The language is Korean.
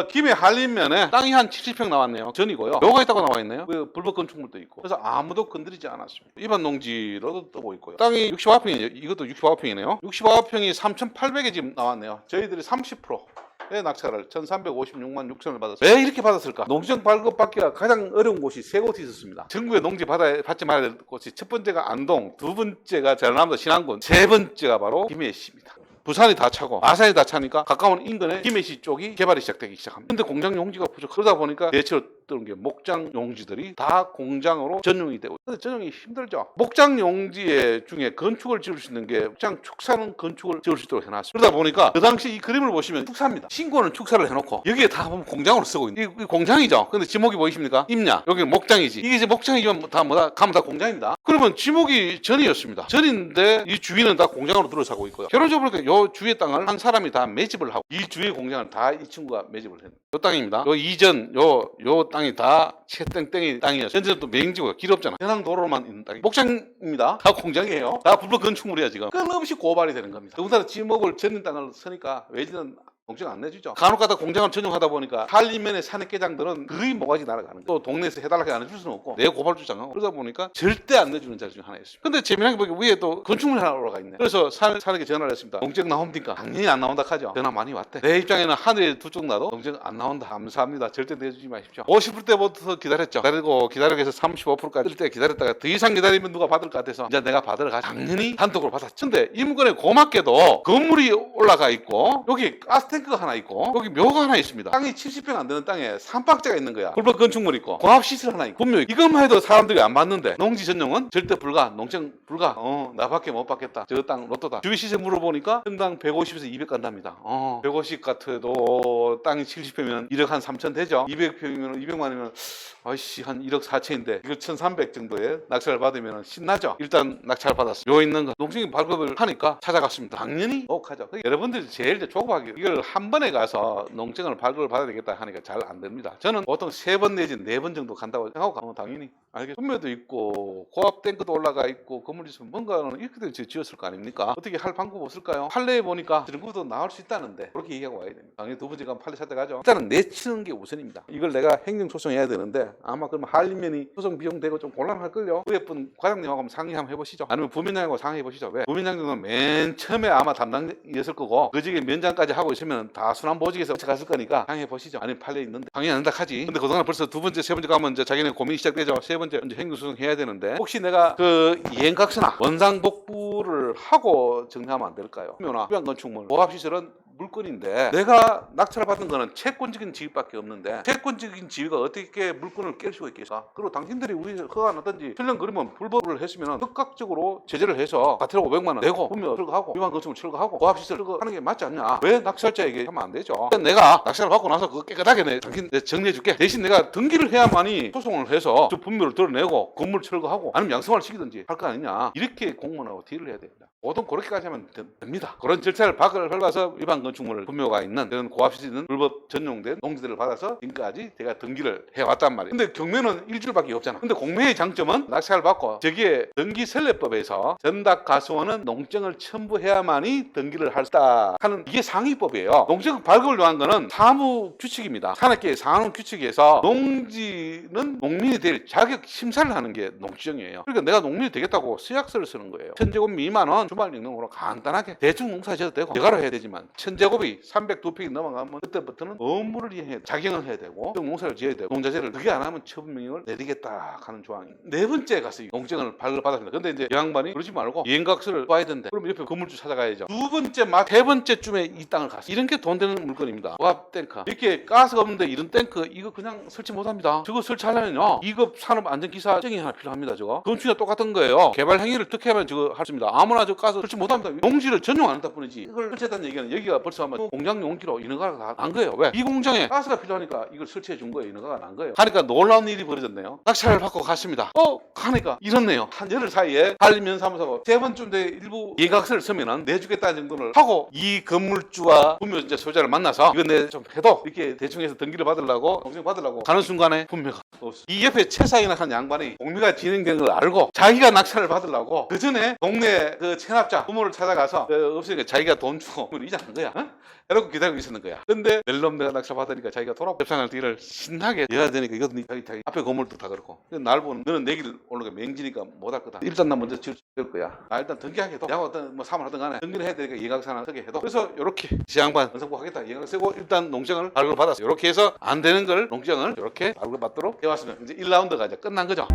김해 한림면에 땅이 한 70평 나왔네요. 전이고요. 묘가 있다고 나와 있네요. 그 불법 건축물도 있고. 그래서 아무도 건드리지 않았습니다. 일반 농지로도 뜨고 있고요. 땅이 65평이에요. 이것도 65평이네요. 65평이 3,800에 지금 나왔네요. 저희들이 30%. 왜 낙찰을 1,356만 6천을 받았어요? 왜 이렇게 받았을까? 농지정 발급받기가 가장 어려운 곳이 세 곳이 있었습니다. 전국에 농지 받지 말아야 될 곳이 첫 번째가 안동, 두 번째가 전라남도 신안군, 세 번째가 바로 김해시입니다. 부산이 다 차고 아산이 다 차니까 가까운 인근에 김해시 쪽이 개발이 시작되기 시작합니다. 근데 공장 용지가 부족. 그러다 보니까 대체로 뜨는 게 목장 용지들이 다 공장으로 전용이 되고. 근데 전용이 힘들죠. 목장 용지 중에 건축을 지을 수 있는 게 목장 축사는 건축을 지을 수 있도록 해놨어요. 그러다 보니까 그 당시 이 그림을 보시면 축사입니다. 신고는 축사를 해놓고 여기에 다 보면 공장으로 쓰고 있는 이 공장이죠. 근데 지목이 보이십니까? 임야. 여기는 목장이지. 이게 이제 목장이면 다 뭐다 가면 다 공장입니다. 그러면 지목이 전이었습니다. 전인데 이 주위는 다 공장으로 들어서고 있고요. 결혼적으로 보니까 요 주위의 땅을 한 사람이 다 매집을 하고 이 주위의 공장을 다 이 친구가 매집을 했는 요 땅입니다. 요 이전 요 땅이 다 채땡땡이 땅이었어요. 현재는 또 맹지고요. 길 없잖아. 현황도로만 있는 땅이 목장입니다. 다 공장이에요. 다 불법 건축물이야 지금. 끊임없이 고발이 되는 겁니다. 더군다나 지목을 전인 땅을 쓰니까 외지는 공정 안 내주죠. 간혹가다 공장을 전용하다 보니까 한림면의 산업계장들은 거의 모가지 날아가는 거예요. 또 동네에서 해달라고 안 해줄 수는 없고 내 고발 주장하고 그러다 보니까 절대 안 내주는 자리 중 하나였습니다. 근데 재미난 게 보니까 위에 또 건축물 하나 올라가 있네. 그래서 산업계 전화를 했습니다. 농정 나옵니까? 당연히 안 나온다 하죠. 전화 많이 왔대. 내 입장에는 하늘에 두 쪽 나도 농정 안 나온다. 감사합니다. 절대 내주지 마십시오. 50불 때부터 기다렸죠. 기다리고 해서 35%까지 뜰 때 기다렸다가 더 이상 기다리면 누가 받을 것 같아서 이제 내가 받으러 가. 당연히 단독으로 받았죠. 근데 이 물건에 고맙게도 건물이 올라가 있고 여기 가스탱크가 하나 있고 여기 묘가 하나 있습니다. 땅이 70평 안 되는 땅에 산박자가 있는 거야. 불법 건축물 있고 공합시설 하나 있고 분명히 이것만 해도 사람들이 안 받는데 농지 전용은 절대 불가. 농정 불가. 나밖에 못 받겠다. 저 땅 로또다. 주위 시세 물어보니까 평당 150에서 200 간답니다. 150 같아도 땅이 70평이면 1억 한 3천 되죠. 200평이면 200만이면 아이씨 한 1억 4천인데 이거 1,300 정도에 낙찰을 받으면 신나죠. 일단 낙찰 받았어요. 요 있는 거 농정이 발급을 하니까 찾아갔습니다. 당연히 하죠. 여러분들이 제일 조급하게 이걸 한 번에 가서 농정을 발급을 받아야 되겠다 하니까 잘 안 됩니다. 저는 보통 3번 내지 4번 정도 간다고 생각하고 가면 당연히 알겠죠. 분묘도 있고 고압 탱크도 올라가 있고 건물이 있으면 뭔가는 이렇게 지었을 거 아닙니까? 어떻게 할 방법 없을까요? 판례에 보니까 이런 것도 나올 수 있다는데 그렇게 얘기하고 와야 됩니다. 당연히 두 번째 가면 판례 찾아가죠. 일단은 내치는 게 우선입니다. 이걸 내가 행정소송해야 되는데 아마 그러면 한림면이 소송 비용 되고 좀 곤란할걸요. 그 예쁜 과장님하고 한번 상의 한번 해보시죠. 아니면 부면장님하고 상의해보시죠. 왜? 부면장님은 맨 처음에 아마 담당이었을 거고 그 직에 면장까지 하고 있으면 다 순환보직에서 갔을 거니까 상의해보시죠. 아니면 판례 있는데 상의 안 한다 하지. 근데 그동안 벌써 두 번째 세 번째 가면 이제 자기네 고민이 시작되죠. 세 번째 이제 행정소송 해야 되는데 혹시 내가 그 이행각서나 원상복구를 하고 정리하면 안 될까요? 그러면 위반 건축물 보합시설은 물건인데 내가 낙찰을 받은 거는 채권적인 지위밖에 없는데 채권적인 지위가 어떻게 물건을 깰 수가 있겠어? 그리고 당신들이 우리 허가 나든지 설령 그러면 불법을 했으면 즉각적으로 제재를 해서 과태료 500만 원 내고 분명 철거하고 위반 건축물 철거하고 고압시설 철거하는 게 맞지 않냐? 왜 낙찰자에게 하면 안 되죠? 내가 낙찰을 받고 나서 그거 깨끗하게 당신 정리해 줄게. 대신 내가 등기를 해야만이 소송을 해서 저 분묘를 드러내고 건물 철거하고 아니면 양성화를 시키든지 할 거 아니냐? 이렇게 공무원하고 딜을 해야 됩니다. 보통 그렇게까지 하면 됩니다. 그런 절차를 밟아서 위반 건축물을 분묘가 있는 그런 고압시설 있는 불법 전용된 농지들을 받아서 지금까지 제가 등기를 해왔단 말이에요. 근데 경매는 일주일밖에 없잖아. 근데 공매의 장점은 낙찰을 받고 저기에 등기설례법에서 전답가수원은 농정을 첨부해야만이 등기를 할 수 있다 하는 이게 상위법이에요. 농정 발급을 요한 거는 사무 규칙입니다. 산업계의 상원 규칙에서 농지는 농민이 될 자격 심사를 하는 게 농지정이에요. 그러니까 내가 농민이 되겠다고 서약서를 쓰는 거예요. 1000제곱 미만은 주말 영농으로 간단하게 대충 농사 지어도 되고 여가로 해야 되지만 1000제곱이 302평이 넘어가면 그때부터는 업무를 이행해 자경을 해야 되고 농사를 지어야 되고 농자재를 그게 안 하면 처분명령을 내리겠다 하는 조항이 네 번째 가서 농정을 발급받았습니다. 근데 이제 양반이 그러지 말고 이행각서를 봐야 된대. 그럼 옆에 건물주 찾아가야죠. 두 번째 세 번째쯤에 이 땅을 갔어. 이런 게 돈 되는 물건입니다. 고압 탱크 이렇게 가스가 없는데 이런 탱크 이거 그냥 설치 못합니다. 저거 설치하려면요 2급 산업안전기사증이 하나 필요합니다. 저거 건축이랑 똑같은 거예요. 개발 행위를 특혜하면 저거 할 수 있습니다. 아무나 저 가스 설치 못합니다. 농지를 전용 안 한다 뿐이지 이걸 설치했다는 얘기는 여기가 벌써 아마 공장 용지로 인허가가 다 난 거예요. 왜? 이 공장에 가스가 필요하니까 이걸 설치해 준 거예요. 인허가가 난 거예요. 하니까 놀라운 일이 벌어졌네요. 낙찰을 받고 갔습니다. 하니까 이렇네요. 한 열흘 사이에 한림면사무소가 세 번쯤 돼 일부 예각서를 쓰면은 내주겠다는 정도를 하고 이 건물주와 분묘 이제 소유자를 만나서 이거 내 좀 해도 이렇게 대충 해서 등기를 받으려고 공정 받으려고 가는 순간에 분묘가 없어. 이 옆에 최상이나 한 양반이 공미가 진행된 걸 알고 자기가 낙찰을 받으려고 그 전에 동네 그 체납자 부모를 찾아가서 없으니까 자기가 돈 주고 이자한 거야. 어? 이러고 기다리고 있었는 거야. 근데 멜롬 내가 낙찰 받으니까 자기가 협상할 뒤를 신나게 해야 되니까 이것도 자기 앞에 건물도 다 그렇고 날 보는 너는 내 길 오르니까 맹지니까 못할 거다. 일단 나 먼저 지을 거야. 일단 등기하게 해도 내가 어떤 뭐 사업을 하든 간에 등기를 해야 되니까 이해각산을 쓰게 해도 그래서 이렇게 지양반 건설부 하겠다 이해각 쓰고 일단 농장을 발급을 받았어. 이렇게 해서 안 되는 걸 농장을 이렇게 발급받도록 해왔으면 이제 1라운드가 이제 끝난 거죠.